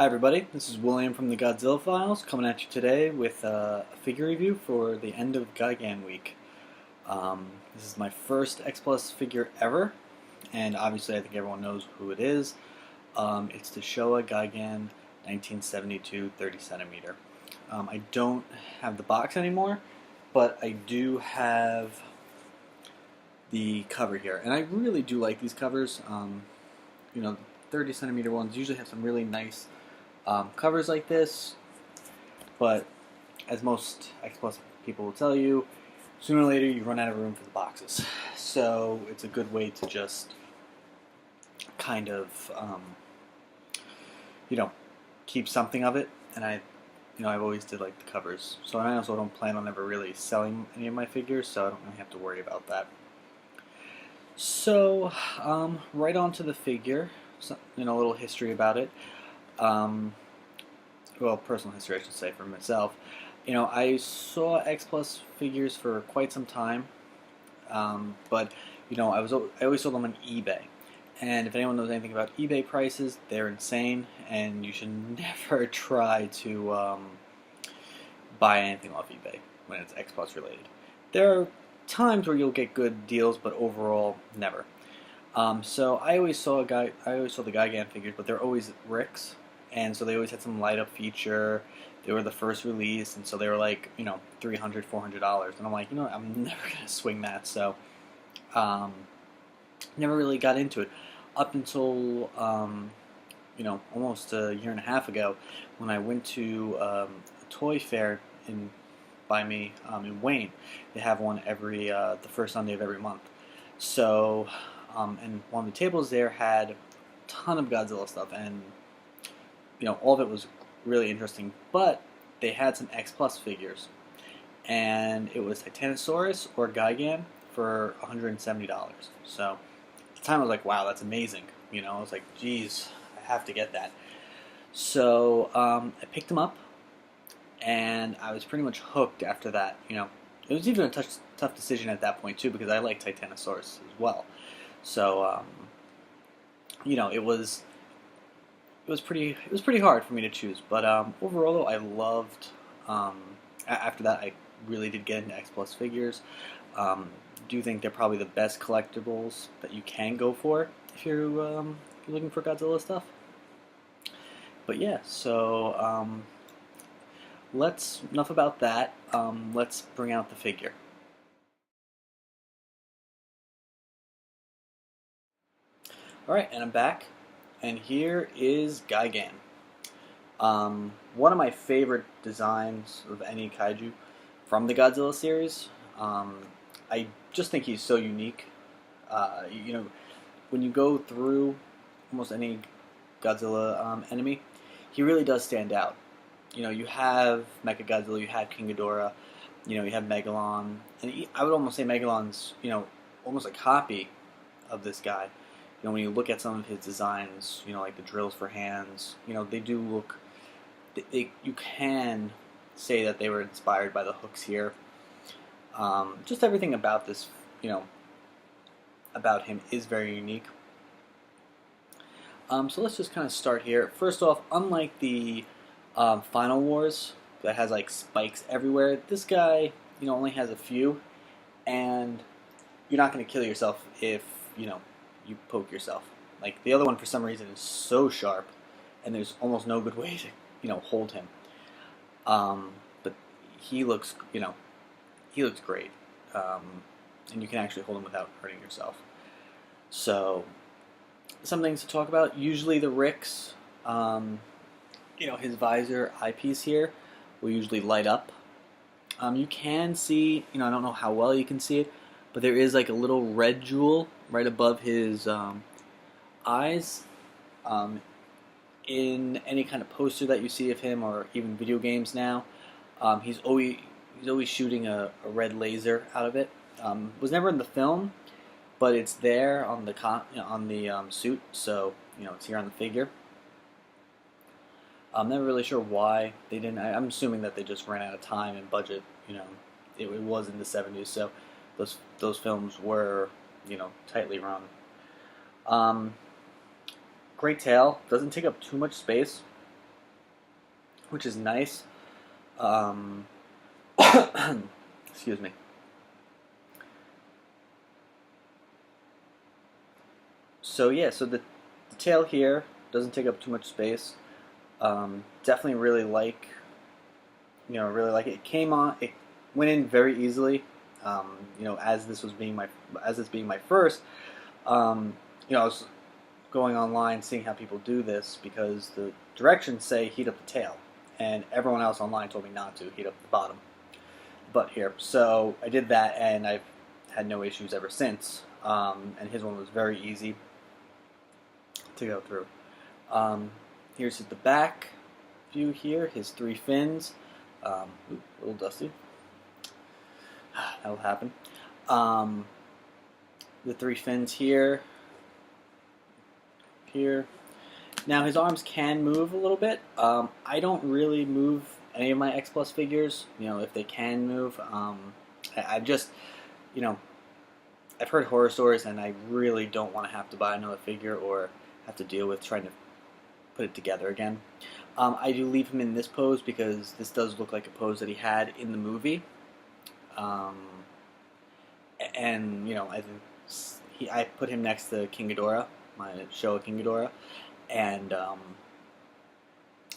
Hi everybody, this is William from the Godzilla Files coming at you today with a figure review for the end of Gigan week. This is my first X Plus figure ever, and obviously I think everyone knows who it is. It's the Showa Gigan 1972 30 centimeter. I don't have the box anymore, but I do have the cover here, and I really do like these covers. The 30 centimeter ones usually have some really nice covers like this, but as most X Plus people will tell you, sooner or later you run out of room for the boxes. So it's a good way to just kind of, keep something of it. And I've always did like the covers. So I also don't plan on ever really selling any of my figures, so I don't really have to worry about that. So, right on to the figure. So, a little history about it. Well, personal history, I should say, for myself. I saw X Plus figures for quite some time, but I always saw them on eBay. And if anyone knows anything about eBay prices, they're insane, and you should never try to buy anything off eBay when it's X Plus related. There are times where you'll get good deals, but overall, never. So I always saw the Gigan figures, but they're always Ricks, and so they always had some light up feature. They were the first release, and so they were like, $300, $400, and I'm like, I'm never gonna swing that. So, never really got into it up until almost a year and a half ago when I went to a toy fair by me in Wayne. They have one every the first Sunday of every month. So, and one of the tables there had a ton of Godzilla stuff, and all of it was really interesting. But they had some X Plus figures, and it was Titanosaurus or Gigan for $170. So at the time I was like, wow, that's amazing. I was like, geez, I have to get that. So I picked them up, and I was pretty much hooked after that. It was even a tough decision at that point too, because I like Titanosaurus as well. So it was pretty hard for me to choose. But overall, though, I loved. After that, I really did get into X Plus figures. Do think they're probably the best collectibles that you can go for if you're looking for Godzilla stuff. But yeah, so enough about that. Let's bring out the figure. Alright, and I'm back, and here is Gigan. One of my favorite designs of any kaiju from the Godzilla series. I just think he's so unique. When you go through almost any Godzilla enemy, he really does stand out. You have Mechagodzilla, you have King Ghidorah, you have Megalon, and I would almost say Megalon's, almost a copy of this guy. When you look at some of his designs, like the drills for hands, they do look. You can say that they were inspired by the hooks here. Just everything about this, about him is very unique. So let's just kind of start here. First off, unlike the Final Wars that has like spikes everywhere, this guy, only has a few, and you're not going to kill yourself if you poke yourself. Like the other one, for some reason, is so sharp, and there's almost no good way to hold him. But he looks great, and you can actually hold him without hurting yourself. So some things to talk about. Usually the Ricks, his visor eyepiece here will usually light up. You can see, I don't know how well you can see it, but there is like a little red jewel right above his eyes. In any kind of poster that you see of him, or even video games now, he's always shooting a red laser out of it. Was never in the film, but it's there on the suit, so it's here on the figure. I'm never really sure why they didn't. I'm assuming that they just ran out of time and budget. It was in the 70s, so those films were tightly run. Great tail, doesn't take up too much space. which is nice. Excuse me. So yeah, so the tail here doesn't take up too much space. Definitely really like, really like it. It came on, it went in very easily. As this being my first, I was going online seeing how people do this because the directions say heat up the tail, and everyone else online told me not to heat up the bottom. But here, so I did that, and I've had no issues ever since. And his one was very easy to go through. Here's the back view here, his 3 fins. A little dusty. That'll happen. The 3 fins here. Here. Now his arms can move a little bit. I don't really move any of my X Plus figures. If they can move. I've just, I've heard horror stories, and I really don't want to have to buy another figure or have to deal with trying to put it together again. I do leave him in this pose because this does look like a pose that he had in the movie. And I put him next to King Ghidorah, my Showa King Ghidorah, and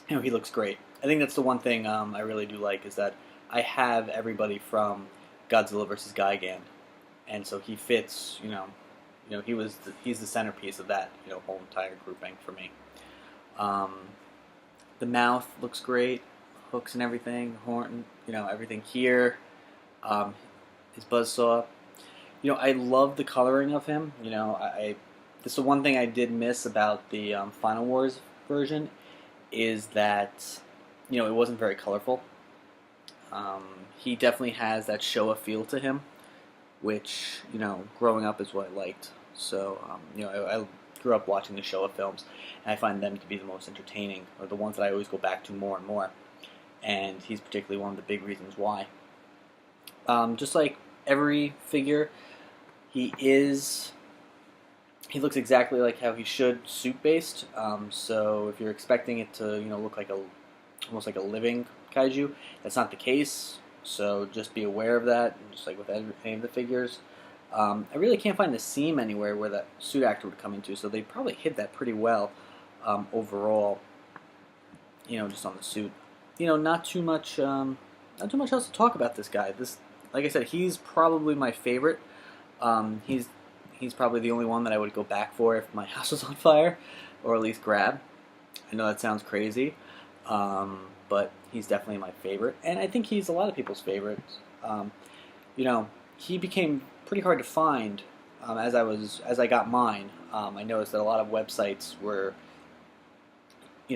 he looks great. I think that's the one thing I really do like is that I have everybody from Godzilla vs. Gigan, and so he fits. He's the centerpiece of that whole entire grouping for me. The mouth looks great, hooks and everything, horn, everything here. His buzzsaw. I love the coloring of him. This is the one thing I did miss about the Final Wars version is that it wasn't very colorful. He definitely has that Showa feel to him, which growing up is what I liked. So I grew up watching the Showa films, and I find them to be the most entertaining, or the ones that I always go back to more and more. And he's particularly one of the big reasons why. Just like every figure, he looks exactly like how he should, suit-based. So if you're expecting it to, look like almost like a living kaiju, that's not the case. So just be aware of that, just like with any of the figures. I really can't find the seam anywhere where that suit actor would come into, so they probably hid that pretty well overall. Just on the suit. Not too much else to talk about this guy. Like I said, he's probably my favorite. He's probably the only one that I would go back for if my house was on fire, or at least grab. I know that sounds crazy, but he's definitely my favorite, and I think he's a lot of people's favorites. He became pretty hard to find as I got mine. I noticed that a lot of websites were,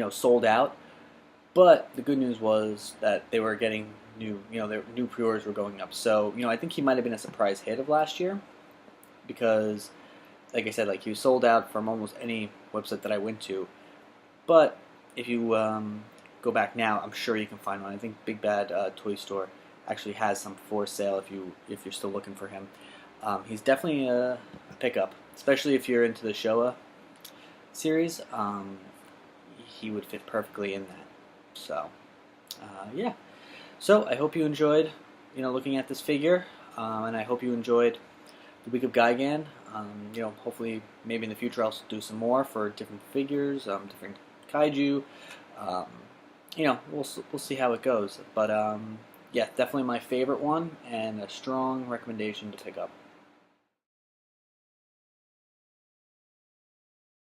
sold out, but the good news was that they were getting their new pre-orders were going up. So, I think he might have been a surprise hit of last year because, like I said, he was sold out from almost any website that I went to. But if you go back now, I'm sure you can find one. I think Big Bad Toy Store actually has some for sale if you're still looking for him. He's definitely a pickup, especially if you're into the Showa series. He would fit perfectly in that. So, yeah. So I hope you enjoyed, looking at this figure, and I hope you enjoyed the week of Gigan. Hopefully, maybe in the future I'll do some more for different figures, different kaiju. We'll see how it goes. But yeah, definitely my favorite one, and a strong recommendation to pick up.